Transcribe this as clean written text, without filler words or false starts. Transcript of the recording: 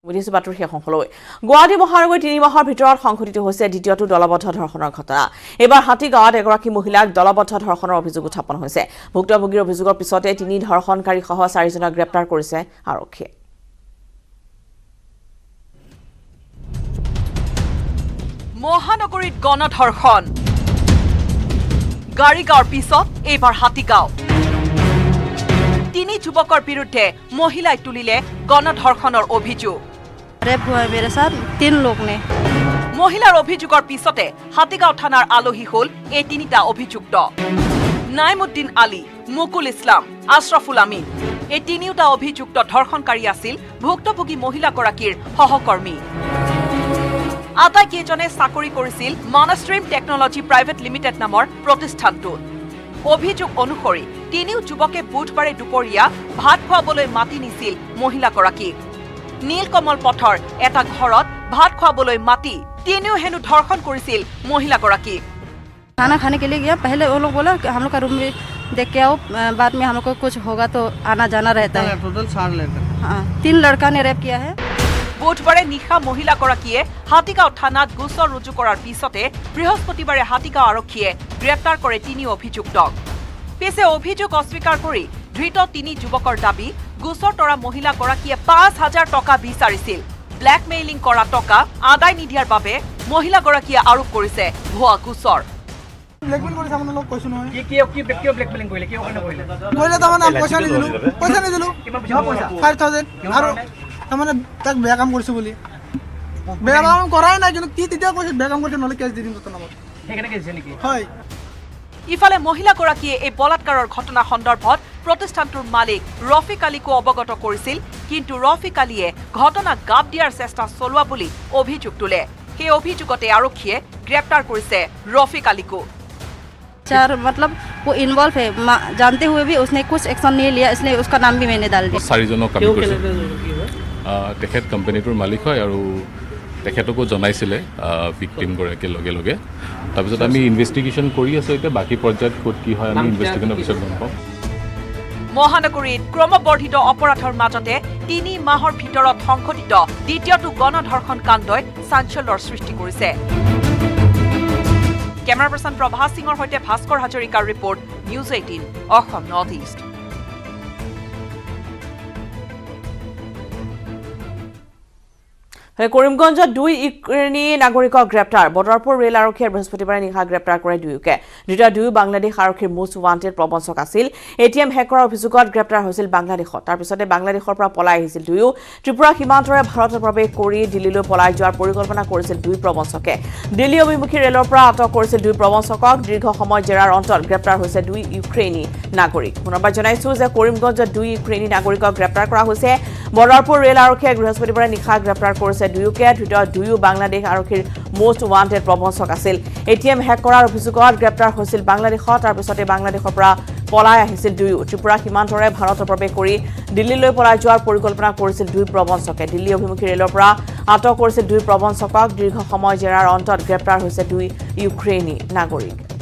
বিদেশী বাতৰি শেষলৈ গুৱাহাটী মহানগৰীত ৩ মাহৰ ভিতৰত সংঘটিত হৈছে দ্বিতীয়টো দলবদ্ধ ধৰ্ষণৰ ঘটনা। এবাৰ হাতীগাঁৱত এগৰাকী মহিলাক দলবদ্ধ ধৰ্ষণৰ অভিযোগ উত্থাপন হৈছে। ভুক্তভোগীৰ অভিযোগৰ পিছতে ৩ ধৰ্ষণকাৰী সহ 4জনক গ্ৰেপ্তাৰ কৰিছে আৰক্ষীয়ে। মহানগৰীত গণধৰ্ষণ গাড়ীগাঁৱৰ পিছত এইবাৰ হাতীগাঁও। 3 যুৱকৰ বিৰুদ্ধে মহিলাই তুলিলে গণধৰ্ষণৰ অভিযোগ। रेप हुआ है मेरे साथ 3 लोग ने। মহিলাৰ অভিযোগৰ পিছতে হাতীগাঁও থানাৰ আলহী হল এই 3টা অভিযুক্ত। নাইমুদ্দিন আলী, মুকুল ইছলাম, আশৰাফুল আমিন। এই 3টা অভিযুক্ত ধৰ্ষণকাৰী আছিল ভুক্তভোগী মহিলাগৰাকীৰ সহকৰ্মী। আটাইকেইজনে চাকৰি কৰিছিল মনষ্ট্ৰীম টেকনলজি প্ৰাইভেট লিমিটেড নামৰ প্ৰতিষ্ঠানটোত। অভিযোগ অনুসৰি 3 যুৱকে বুধবাৰে দুপৰীয়া ভাত খুৱাবলৈ মাতি নিছিল মহিলাগৰাকীক। নীলকমল পথৰ এটা ঘৰত ভাত খুৱাবলৈ মাতি 3 হেনু ধৰ্ষণ কৰিছিল মহিলাগৰাকীক। खाना खाने के लिए गया, पहले वो लोग बोला कि हम लोग का रूम में देख के आओ, बाद में हम लोग को कुछ होगा तो आना जाना रहता है। टोटल 4 लड़का। हाँ, 3 लड़का ने रेप किया है। বুধবাৰে নিশা মহিলাগৰাকীয়ে হাতীগাঁও থানাত গোচৰ ৰুজু কৰাৰ পিছতে বৃহস্পতিবাৰে হাতীগাঁও আৰক্ষীয়ে গ্ৰেপ্তাৰ কৰে 3 অভিযুক্তক। পিছে অভিযোগ অস্বীকাৰ কৰি ধৃত 3 যুৱকৰ দাবী গোচৰ তৰা মহিলাগৰাকীয়ে 5,000 টকা বিচাৰিছিল। ব্লেকমেইলিং কৰা টকা আদায় নিদিয়াৰ বাবে মহিলাগৰাকীয়ে আৰোপ কৰিছে ভুৱা গোচৰ। ব্লেকমেইল কৰিছে আপোনাৰ লোক কৈছো নহয়। কি ব্লেকমেইলিং কৰিলে কি কাৰণে কৰিলে? কৰিলে তাৰমানে পইচা নিদিলো কিমান পইচা? 5,000 আৰু তাৰমানে তাক বেয়া কাম কৰিছো বুলি। বেয়া কাম কৰাই নাই, কিন্তু কি তেতিয়া কৈছে বেয়া কাম কৰিছে, নহলে কেছ দি দিম তোৰ নামত। সেইকাৰণে কৈছে নেকি? হয়। ইফালে মহিলাগৰাকীয়ে এই বলাৎকাৰৰ ঘটনা সন্দৰ্ভত প্ৰতিষ্ঠানটোৰ মালিক ৰফিক আলীকো অৱগত কৰিছিল, কিন্তু ৰফিক আলীয়ে ঘটনাক গাপ দিয়াৰ চেষ্টা চলোৱা বুলি অভিযোগ তোলে। সেই অভিযোগতে আৰক্ষীয়ে গ্ৰেপ্তাৰ কৰিছে ৰফিক আলীকো। 4 मतलब वो इन्वॉल्व है, जानते हुए भी उसने कुछ एक्शन नहीं लिया, इसलिए उसका नाम भी मैंने डाल दिया। 4জনক কাম কৰিছে। তেখেত কোম্পানীটোৰ মালিক হয় আৰু তেখেতকো জনাইছিলে ভিকটিম গৰাকীৰ লগে লগে। তাৰপিছত আমি ইনভেষ্টিগেশ্যন কৰি আছো। এতিয়া বাকী পৰ্যায়ত ক'ত কি হয় আমি ইনভেষ্টিগেশ্যনৰ পিছত গম পাম। মহানগৰীত ক্ৰমবৰ্ধিত অপৰাধৰ মাজতে 3 মাহৰ ভিতৰত সংঘটিত দ্বিতীয়টো গণধৰ্ষণ কাণ্ডই চাঞ্চল্যৰ সৃষ্টি কৰিছে। কেমেৰা পাৰ্চন প্ৰভাস সিঙৰ সৈতে ভাস্কৰ হাজৰিকাৰ report, news 18 Assam north east. কৰিমগঞ্জত 2 ইউক্ৰেইনী নাগৰিকক গ্ৰেপ্তাৰ। বদৰপুৰ ৰেল আৰক্ষীয়ে বৃহস্পতিবাৰে নিশা গ্ৰেপ্তাৰ কৰে 2কে। দুটা 2 বাংলাদেশ আৰক্ষীৰ মোষ্ট ৱান্টেড প্ৰবঞ্চক আছিল। এটিএম হেক কৰাৰ অভিযোগত গ্ৰেপ্তাৰ হৈছিল বাংলাদেশত। তাৰ পিছতে বাংলাদেশৰ পৰা পলাই আহিছিল 2। ত্ৰিপুৰা সীমান্তৰে ভাৰতত প্ৰৱেশ কৰি দিল্লীলৈ পলাই যোৱাৰ পৰিকল্পনা কৰিছিল 2 প্ৰবঞ্চকে। দিল্লী অভিমুখী ৰেলৰ পৰা আটক কৰিছিল 2 প্ৰবঞ্চকক। দীৰ্ঘ সময় জেৰাৰ অন্তত গ্ৰেপ্তাৰ হৈছে 2 ইউক্ৰেইনী নাগৰিক। পুনৰবাৰ জনাইছো যে কৰিমগঞ্জত 2 ইউক্ৰেইনী নাগৰিকক গ্ৰেপ্তাৰ কৰা হৈছে। বদৰপুৰ ৰেল আৰক্ষীয়ে বৃহস্পতিবাৰে নিশা গ্ৰেপ্তাৰ কৰিছে 2কে। 2 বাংলাদেশ আৰক্ষীৰ মোষ্ট ৱান্টেড প্ৰবঞ্চক আছিল। এটিএম হেক কৰাৰ অভিযোগত গ্ৰেপ্তাৰ হৈছিল বাংলাদেশত। তাৰ পিছতে বাংলাদেশৰ পৰা পলাই আহিছিল 2। ত্ৰিপুৰা সীমান্তৰে ভাৰতত প্ৰৱেশ কৰি দিল্লীলৈ পলাই যোৱাৰ পৰিকল্পনা কৰিছিল 2 প্ৰবঞ্চকে। দিল্লী অভিমুখী ৰেলৰ পৰা আটক কৰিছিল 2 প্ৰবঞ্চকক। দীৰ্ঘ সময় জেৰাৰ অন্তত গ্ৰেপ্তাৰ হৈছে 2 ইউক্ৰেইনী নাগৰিক।